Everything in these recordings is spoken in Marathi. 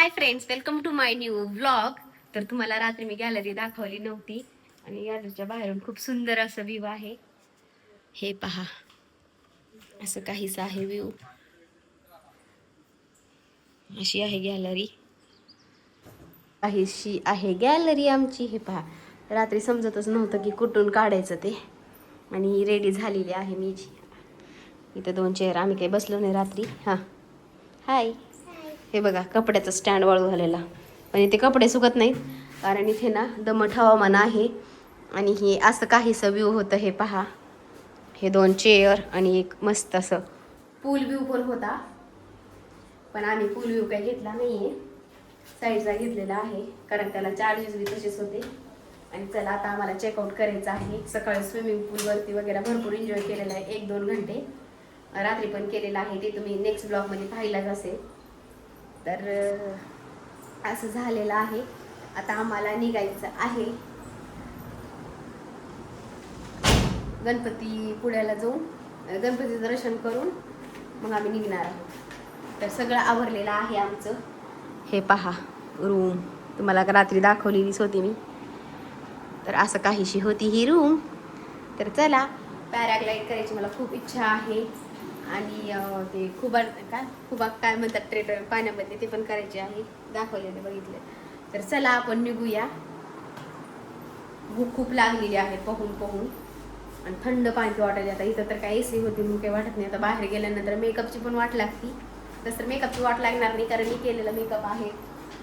High friends, welcome to my new vlog. तर तुम्हाला रात्री मी गॅलरी दाखवली नव्हती आणि गॅलरीच्या बाहेरून खूप सुंदर असं व्ह्यू आहे. हे पहा, असं काहीच आहे व्ह्यू. अशी आहे गॅलरी, काहीशी आहे गॅलरी आमची. हे पहा, रात्री समजतच नव्हतं की कुठून काढायचं ते, आणि रेडी झालेली आहे मी. इथं 2 चेअर, आम्ही काही बसलो नाही रात्री. हां हाय. हे बघा, कपड्याचं स्टँड वाळू घालायला, पण इथे कपडे सुकत नाहीत कारण इथे ना दमट हवामान आहे. आणि हे असं काहीसं व्ह्यू होतं. हे पहा, हे 2 चेअर आणि एक मस्त असं पूल व्ह्यू पण होता, पण आम्ही पूल व्ह्यू काही घेतला नाही आहे, साईडचा घेतलेला आहे कारण त्याला चार्जेस बी तसेच होते. आणि चला, आता आम्हाला चेकआउट करायचं आहे. सकाळी स्विमिंग पूलवरती वगैरे भरपूर एन्जॉय केलेला आहे, 1-2 घंटे रात्री पण केलेला आहे. ते तुम्ही नेक्स्ट ब्लॉगमध्ये पाहिलाच असेल. तर असं झालेलं आहे. आता आम्हाला निघायचं आहे. गणपती पुण्याला जाऊन गणपतीचं दर्शन करून मग आम्ही निघणार आहोत. तर सगळं आवरलेलं आहे आमचं. हे पहा, रूम तुम्हाला रात्री दाखवलेलीच होती मी. तर असं काहीशी होती ही रूम. तर चला, पॅराग्लाईड करायची मला खूप इच्छा आहे. आणि ते खुबा काय म्हणतात ट्रेटर पाण्यामध्ये, ते पण करायचे आहे, दाखवलेले बघितले. तर चला आपण निघूया. भूक खूप लागलेली आहे पाहून आणि थंड पाणी वाटायला. आता इथं तर काय एसी होती म्हणून काही वाटत नाही. आता बाहेर गेल्यानंतर मेकअपची पण वाट लागती. तसं मेकअपची वाट लागणार नाही कारण मी केलेला मेकअप आहे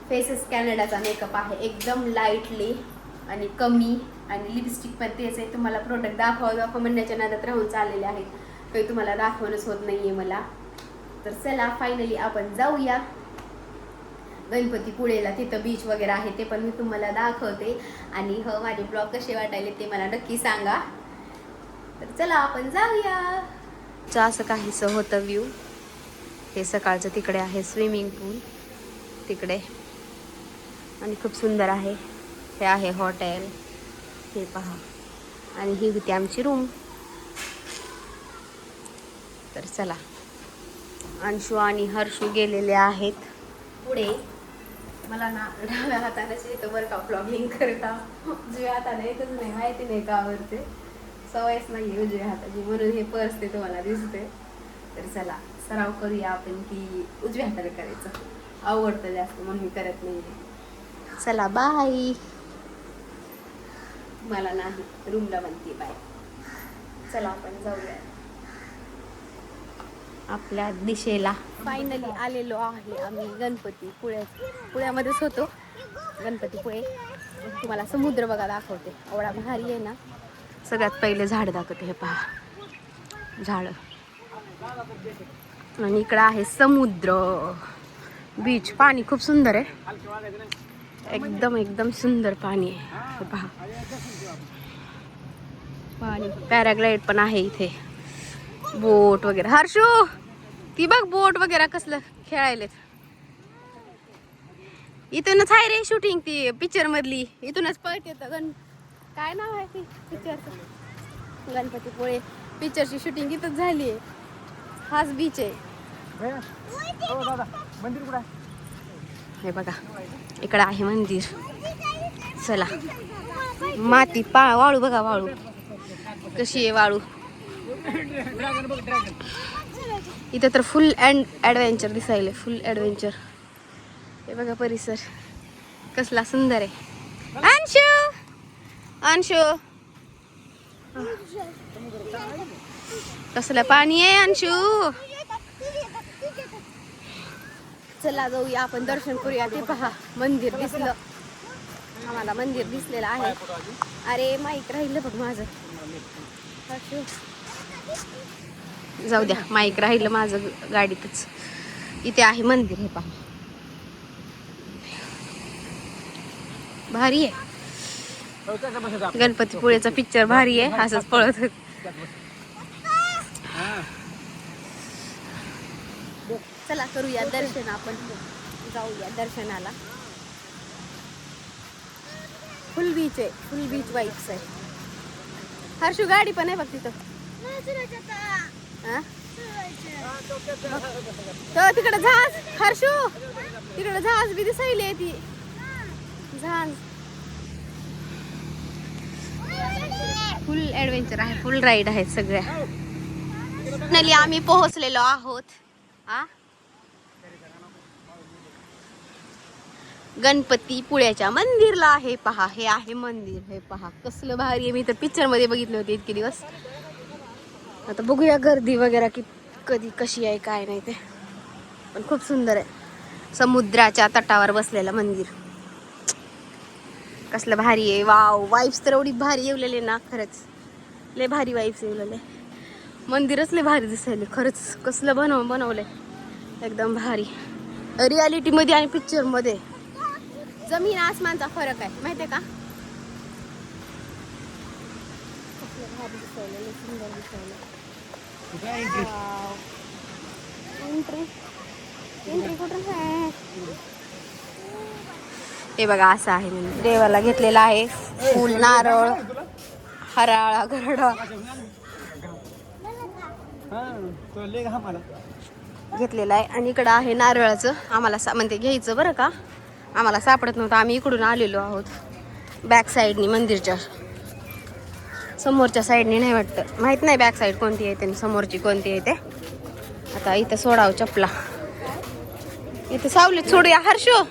फेसेस कॅनडाचा मेकअप आहे, एकदम लाईटली आणि कमी. आणि लिपस्टिक पण तेच आहे. तुम्हाला प्रोडक्ट दाखवा म्हणण्याच्या नादात राहून चाललेले आहेत, काही तुम्हाला दाखवणंच होत नाहीये मला. तर चला, फायनली आपण जाऊया गणपतीपुळेला. तिथं बीच वगैरे आहे, ते पण मी तुम्हाला दाखवते. आणि माझे ब्लॉग कसे वाटायले ते मला नक्की सांगा. तर चला आपण जाऊया. असं काहीसं होतं व्ह्यू. हे सकाळचं तिकडे आहे स्विमिंग पूल तिकडे, आणि खूप सुंदर आहे. हे आहे हॉटेल, हे पहा. आणि ही होती आमची रूम. तर चला, अंशू आणि हर्षू गेलेले आहेत पुढे. मला ना डाव्या हातानेच येतं बरं का ब्लॉगिंग करता, उजव्या हाताने येतच नाही, माहिती नाही का आवडते, सवयच नाही उजव्या हाताची, म्हणून हे पर्स ते तुम्हाला दिसते. तर चला, सराव करूया आपण की उजव्या हाताने करायचं, आवडतं जास्त म्हणून मी करत नाही. चला बाय. मला नाही, रूमला म्हणते बाय. चला आपण जाऊया आपल्या दिशेला. फायनली आलेलो आहे आम्ही पुण्यामध्येच होतो. गणपतीपुळे. तुम्हाला समुद्र बघा दाखवते, एवढा भारी आहे ना. सगळ्यात पहिले झाड दाखवते. हे पहा झाड, आणि इकडं आहे समुद्र, बीच. पाणी खूप सुंदर आहे, एकदम एकदम सुंदर पाणी आहे. हे पहा, पाणी. पॅराग्लाइड पण आहे इथे, बोट वगैरे. हर्षू, ती बघ बोट वगैरे कसलं खेळायले. इथूनच आहे रे शूटिंग, ती पिक्चर मधली. इथूनच पळते. काय नाव आहे ती पिक्चरचं? गणपतीपुळे पिक्चरची शूटिंग इथंच झाली आहे. हाच बीच आहे. हे बघा, इकडं आहे मंदिर. चला, माती वाळू बघा, वाळू कशी आहे वाळू. इथं तर फुल ॲडव्हेंचर दिसायले, फुल ॲडव्हेंचर. हे बघा परिसर कसला सुंदर आहे. अंशू, अंशू, कसलं पाणी आहे अंशू. चला जाऊया आपण, दर्शन करूया. ते पहा, मंदिर दिसलं आम्हाला, मंदिर दिसलेलं आहे. अरे माईक राहिलं बघ माझं. जाऊ द्या, माईक राहिलं माझं गाडीतच. इथे आहे मंदिर. हे पहा, भारी आहे. गणपतीपुळेचा पिक्चर भारी आहे, असंच पळत. चला करूया दर्शन, आपण जाऊया दर्शनाला. फुल बीच आहे, फुल बीच वाईब्स आहे. हर्षू गाडी पण आहे बघ तिथं. तर तिकडे जहाज हर्षू, तिकडे जहाज बी दिसायली ती जहाज. फुल ऍडव्हेंचर आहे, फुल राईड आहेत सगळ्या. फायनली आम्ही पोहोचलेलो आहोत गणपती पुळ्याच्या मंदिरला. हे पहा, हे आहे मंदिर. हे पहा कसलं भारी आहे. मी तर पिक्चर मध्ये बघितले होते इतके दिवस. आता बघूया गर्दी वगैरे की कधी कशी आहे काय नाही ते, पण खूप सुंदर आहे. समुद्राच्या तटावर बसलेलं मंदिर कसलं भारी आहे. वाव, वाईब्स तर एवढी भारी येवलेले ना, खरंच लय भारी वाईब्स येवलेले. मंदिरच लय भारी दिसायले खरंच. कसलं बनवलंय एकदम भारी. रियालिटी मध्ये आणि पिक्चर मध्ये जमीन आसमानचा फरक आहे, माहितीये का. भारी दिसायला, सुंदर दिसायला. एंट्री कुठं आहे. हे बघा असं आहे म्हणजे देवाला घेतलेला आहे फूल, नारळ, हराळा, गरडा घेतलेला आहे. आणि इकडं आहे नारळाचं. आम्हाला म्हणजे घ्यायचं बरं का, आम्हाला सापडत नव्हतं. आम्ही इकडून आलेलो आहोत बॅक साईडनी, मंदिरच्या समोरच्या साईडनी नाही वाटतं, माहित नाही बॅक साईड कोणती आहे आणि समोरची कोणती आहे ते. आता इथं सोडावं चपला, इथं सावलीत सोडूया हर्षो.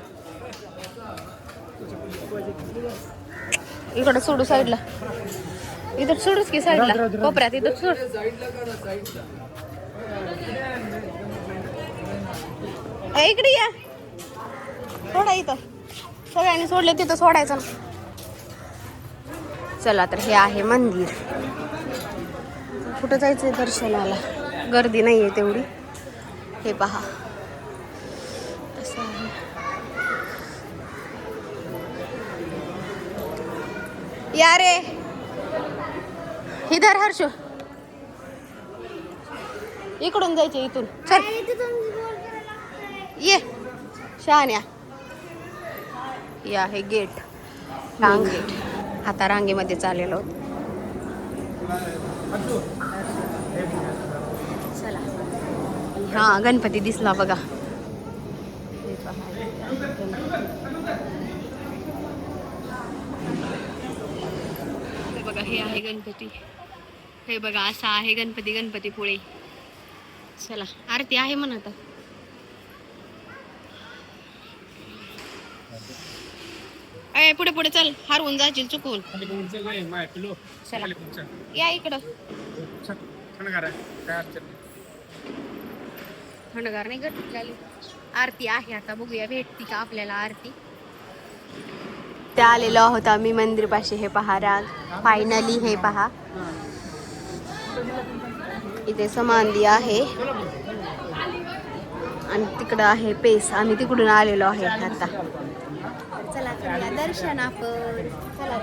इकडं सोडू साईडला, इथं सोडूच की साईडला कोपऱ्यात, इथं सोड. इकडे या, सोडा इथं. सगळ्यांनी सोडले तिथं सोडायचं ना. चला तर हे आहे मंदिर. कुठं जायचंय दर्शनाला, गर्दी नाहीये तेवढी. हे पहा असं आहे. या रे इधर हर्षू, इकडून जायचे, इथून चल ये शहाण्या. या हे गेट, रांग गेट. आता रांगेमध्ये चाललेलो. चला, हा गणपती दिसला बघा. हे बघा, हे आहे गणपती. हे बघा असा आहे गणपती, गणपतीपुळे. चला आरती आहे म्हणा आता. अय पुढे पुढे चल, हरवून जाशील चुकून. चला या इकडं. थंडगार नाही घटली. आरती आहे आता, बघूया भेटती का आपल्याला आरती. त्या आलेलो आहोत आम्ही मंदिरपाशी. हे पहा राग, फायनली हे पहा इथे समाधी आहे आणि तिकडं आहे पेस. आम्ही तिकडून आलेलो आहे आता. चला दर्शन आपण. चला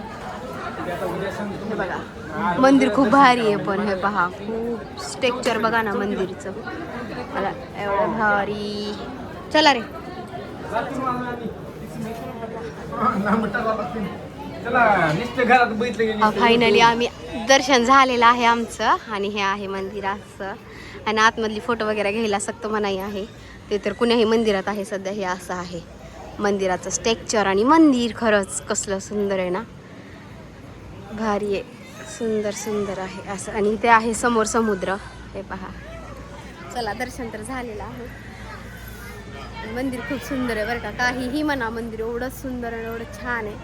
हे बघा मंदिर खूप भारी आहे, पण हे पहा खूप स्ट्रक्चर बघा ना मंदिरचं, मला एवढं भारी. चला रे फायनली आम्ही दर्शन झालेलं आहे आमचं. आणि हे आहे मंदिर असं. आणि आतमधली फोटो वगैरे घ्यायला सक्त मनाई आहे. ते तर कुण्याही मंदिरात आहे सध्या. हे असं आहे मंदिराचं स्ट्रक्चर. आणि मंदिर खरंच कसलं सुंदर आहे ना, भारी आहे, सुंदर सुंदर आहे असं. आणि इथे आहे समोर समुद्र. हे पहा. चला दर्शन तर झालेलं आहे. मंदिर खूप सुंदर आहे बरं का, काहीही म्हणा, मंदिर एवढं सुंदर आणि एवढं छान आहे,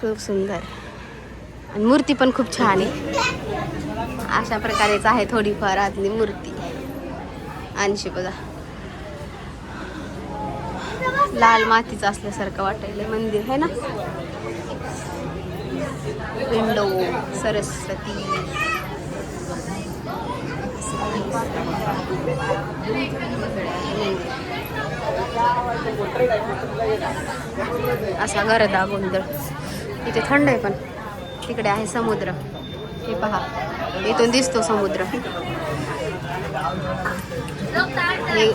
खूप सुंदर. आणि मूर्ती पण खूप छान आहे. अशा प्रकारेच आहे थोडीफार आतली मूर्ती. आणशी बघा, लाल मातीचं असल्यासारखं वाटायला मंदिर आहे ना. विंडो, सरस्वती, असा गरदा गोंधळ. इथे थंड आहे, पण तिकडे आहे समुद्र. हे पहा, इथून दिसतो समुद्र. हे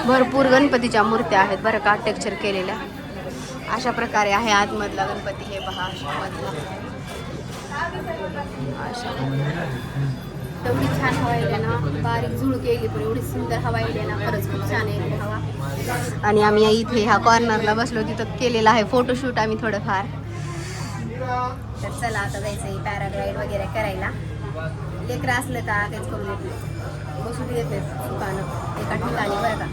भरपूर गणपतीच्या मूर्त्या आहेत बरं का, टेक्स्चर केलेल्या. अशा प्रकारे आहे आतमधला गणपती. हे पहा अशा मधला, अशा एवढी छान हवा येते ना, बारीक झुळूक येईल पण एवढी सुंदर हवा येते ना, खरंच खूप छान येते हवा. आणि आम्ही इथे ह्या कॉर्नरला बसलो, तिथं केलेला आहे फोटोशूट आम्ही थोडंफार. तर चला आता जायचं पॅराग्लाईड वगैरे करायला. लेकरं असलं का तेच करून देत नाही, बसू देत नाही दुकानं एका ठिकाणी बरं का.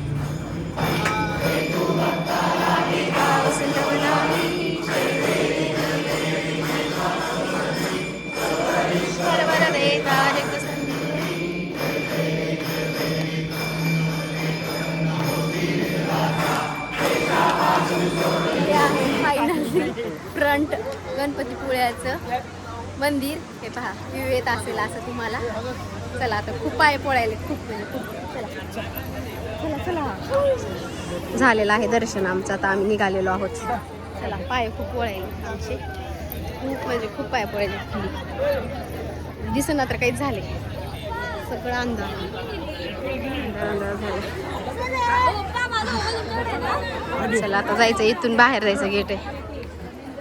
हे आहे फायनली फ्रंट गणपतीपुळ्याचं मंदिर. हे पहा, व्ह्यू येत असेल असं तुम्हाला. चला आता खूप पाय पोळायले, खूप म्हणजे खूप. चला चला चला, झालेलं आहे दर्शन आमचं. आता आम्ही निघालेलो आहोत. चला, पाय खूप पोळायले आमचे, खूप म्हणजे खूप पाय पोळायले. दिसना तर काहीच झाले, सगळं अंधार अंधार झालं. चला आता जायचं, इथून बाहेर जायचं गेट आहे.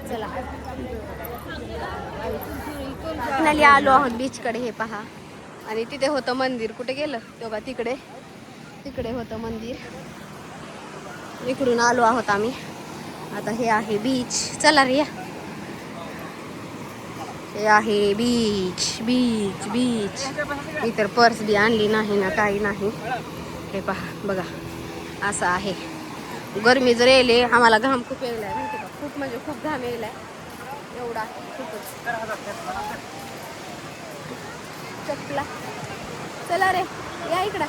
चला फायनली आलो आहोत बीचकडे. हे पहा, आणि तिथे होतं मंदिर. कुठे गेलं तेव्हा? तिकडे तिकडे होतं मंदिर. इकडून आलो आहोत आम्ही. आता हे आहे बीच. चला रे, हे आहे बीच बीच बीच. इतर पर्स बी आणली नाही ना, काही नाही. हे पहा बघा, असं आहे. गरमी जर येले, आम्हाला घाम खूप यायलाय माहिती का, खूप म्हणजे खूप घाम यायलाय एवढा, खूपच. चपला, चला रे या इकडं.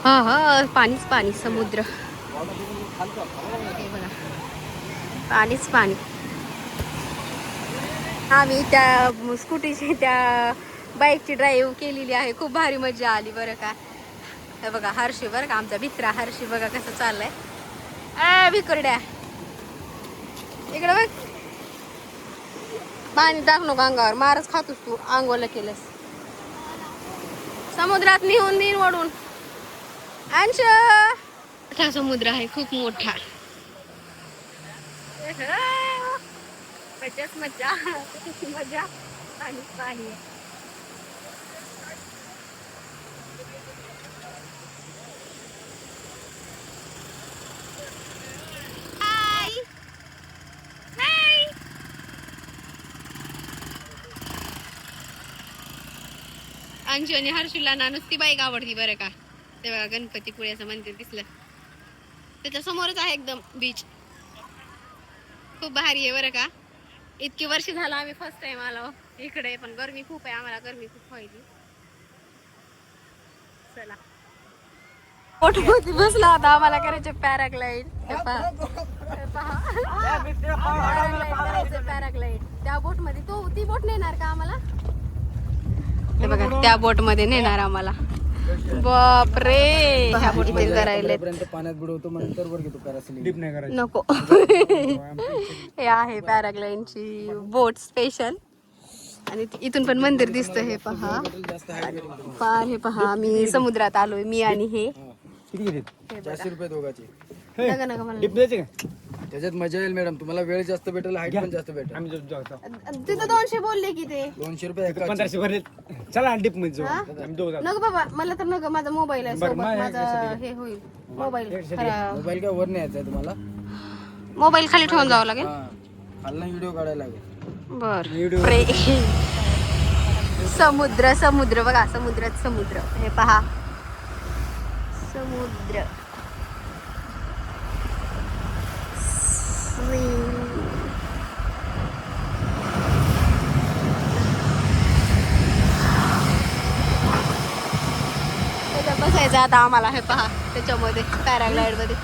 हा हा, पाणीच पाणी, समुद्र. हे बघा, पाणीच पाणी. आम्ही त्या स्कूटीची, त्या बाईकची ड्राईव्ह केलेली आहे. खूप भारी मजा आली बरं का. हे बघा हर्षी, बरं का आमचा भित्रा हर्षी, बघा कसं चाललंय. भिकरड्या, इकडे बघ. पाणी टाक नको अंगावर, मारच खातोस तू अंगोला केलंस. समुद्रात नेऊन देईन ओढून. अंश, मोठा समुद्र आहे, खूप मोठा. मजाच मजा, मजा, पाणी पाणी. अंशू आणि हर्षूला ना नुसती बाईक आवडती बरं का. तेव्हा गणपतीपुळ्याचं मंदिर दिसलं, त्याच्या समोरच आहे एकदम बीच. खूप भारी आहे बरं का. इतकी वर्ष झालं आम्ही फर्स्ट टाइम आलो इकडे, पण गरमी खूप आहे, आम्हाला गरमी खूप व्हायली. चला, बोटमध्ये बसला होता, आम्हाला करायचे पॅराग्लाइड. पॅराग्लाइड त्या बोट मध्ये, ती बोट नेणार का आम्हाला? हे बघा, त्या बोट मध्ये नेणार आम्हाला. बापरे, ह्या बोट मध्ये करायला पाण्यात बुडवतो, नंतर वर घेतो पॅरासेलिंग. डीप नाही करायचं, नको. हे आहे पॅराग्लाइडची बोट स्पेशल. आणि इथून पण मंदिर दिसतं. हे पहा, हे पहा, मी समुद्रात आलोय, मी आणि हे. किती घेतात? 400 रुपये दोघांचे. नका नका मला. डीप द्यायचे का? त्याच्यात मजा येईल मॅडम, तुम्हाला वेळ जास्त भेटेल, हाईट पण जास्त भेटेल. आम्ही तिथं 200 बोलले की ते. 200 रुपये 1500 भरले. चला डीप मध्ये जाऊ. आम्ही दोघं. नको बाबा, मला तर नको, माझा मोबाईल आहे सोबत, माझा हे होईल मोबाईल. मोबाईल काय वर नाही यायचा तुम्हाला, मोबाईल खाली ठेवून जावं लागेल. खालना व्हिडिओ काढायला लागेल. बर. समुद्र समुद्र बघा, समुद्रात समुद्र. हे पहा, समुद्र. बसायचं आता आम्हाला. हे पहा, त्याच्यामध्ये पॅराग्लाइड मध्ये.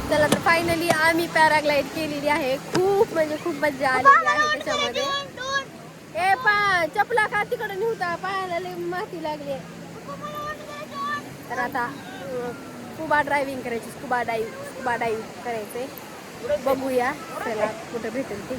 चला तर फायनली आम्ही पॅराग्लाइड केलेली आहे. खूप म्हणजे खूप मजा आलेली आहे त्याच्यामध्ये. ए पा चपला का तिकडे निघता, पायाला लय माती लागली. तर आता स्कुबा ड्रायव्हिंग करायची, स्कुबा डाईव्ह करायचंय. बघूया चला कुठं भेटेल ते.